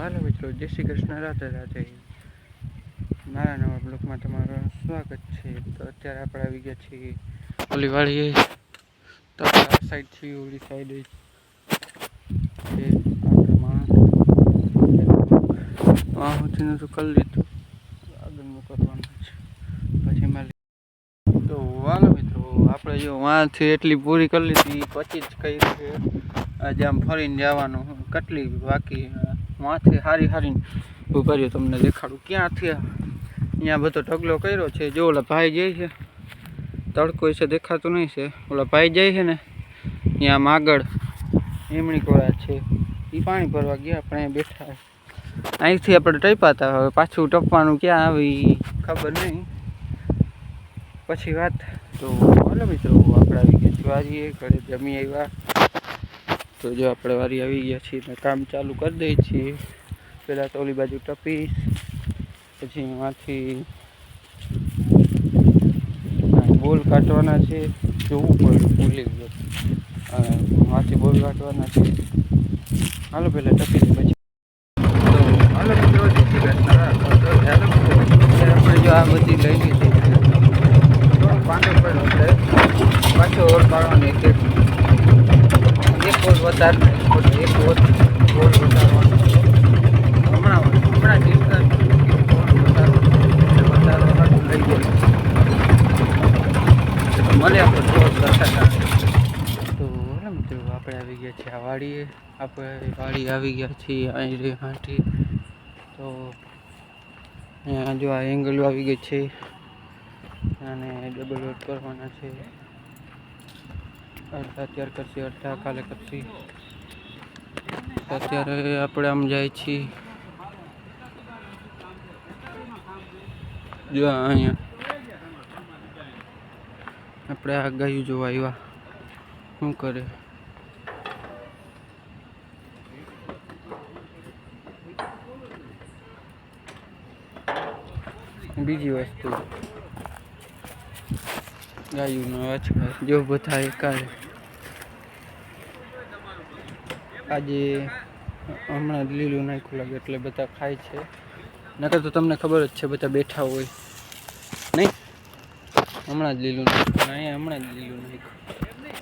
હાલો મિત્રો, જય શ્રી કૃષ્ણ, રાધે રાધે. મારા નવા બ્લોગમાં તમારું સ્વાગત છે. તો અત્યારે આપણે આવી ગયા છીએ ઓલી વાળીએ. તો આપણે આ સાઈડ છીએ, ઓલી સાઈડ આપણે તો કરી લીધું, આગળનું કરવાનું છે પછી માં. તો હાલો મિત્રો, આપણે જો વાંથી એટલી પૂરી કરી લીધી, પછી જ કહી છે આજે આમ ફરીને જવાનું. કેટલી બાકી વાંથી હારી કર્યું, તમને દેખાડું ક્યાંથી. અહીંયા બધો ઢગલો કર્યો છે. જો ઓલા ભાઈ જાય છે, તડકો છે દેખાતું નહીં છે. ઓલા ભાઈ જાય છે ને ત્યાં આમ આગળ એમણી કોરા છે, એ પાણી ભરવા ગયા. આપણે બેઠા અહીંથી આપણે ટપ્યા હતા, હવે પાછું ટપવાનું ક્યાં આવી ખબર નહીં. પછી વાત. તો હાલો મિત્રો, આપણે આવી ગયા વારીએ, ઘરે જમી આવ્યા. તો જો આપણે વારી આવી ગયા છીએ ને કામ ચાલુ કરી દઈએ છીએ. પહેલાં તો ઓલી બાજુ ટપીશ, પછી એમાંથી બોલ કાઢવાના છે. જોવું પડે, ભૂલી ગયો. માંથી બોલ કાઢવાના છે. હાલો પહેલાં ટપી દે પછી. તો હાલો મિત્રો, આપણે જો આ બધી લઈ લીધી છે. પાંડો પડ્યો એટલે પાછો ઓર પાડવાનો. એક બોલ વધારે, એક બોલ વધારવાનો. હમણાં લઈ ગયો મળે આપણે તો મિત્રો, આપણે આવી ગયા છીએ આ વાડીએ. આપણે વાડી આવી ગયા છીએ અહીં રે હાંઠી. તો અહીંયા જો આ એંગલ આવી ગઈ છે અને ડબલ લોડ કરવાના છે. અડધા અત્યારે કરશે, અડધા કાલે કરશે. અત્યારે આપણે આમ જાય છીએ. જો અહીંયા આપણે આ ગાયું જોવા આવ્યા, શું કરે. બીજી વસ્તુ ગાયુંનો અચકાર જો બધા એકારે આજે હમણાં જ લીલું નાખ્યું લાગે એટલે બધા ખાય છે. નકર તો તમને ખબર જ છે, બધા બેઠા હોય નહીં. હમણાં જ લીલું નાખ્યું, અહીંયા હમણાં જ લીલું નાખ્યું.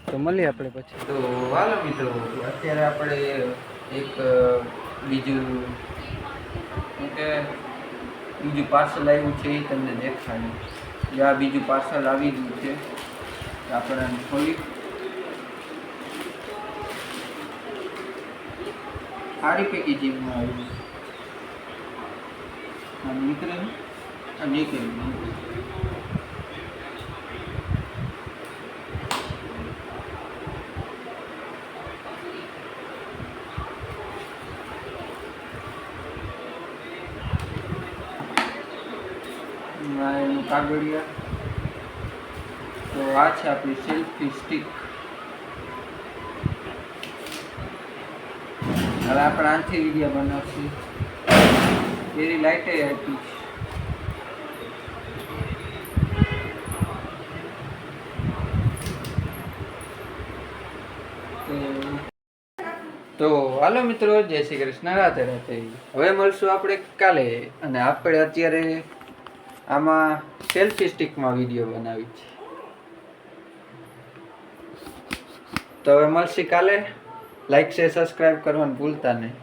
તો મળીએ આપણે પછી. તો હાલો મિત્રો, અત્યારે આપણે એક બીજું પાર્સલ આવ્યું છે, એ તમને દેખાડ્યું. આ બીજું પાર્સલ આવી ગયું છે, આપણે ખોલી સારી પેકેજિંગમાં આવ્યું. નીકળે એનું કાગળિયા. તો આ છે આપણી સેલ્ફી સ્ટિક. હવે આપણે આથી વિડીયો બનાવશું. એની લાઇટે આપી. તો હાલો મિત્રો, જય શ્રી કૃષ્ણ, રાધે રાધે. હવે મળશું આપણે કાલે. અને આપણે અત્યારે આમાં સેલ્ફી સ્ટિકમાં વિડીયો બનાવી છે. તો હવે મળશે કાલે. લાઈક શેર સબસ્ક્રાઈબ કરવાનું ભૂલતા નહીં.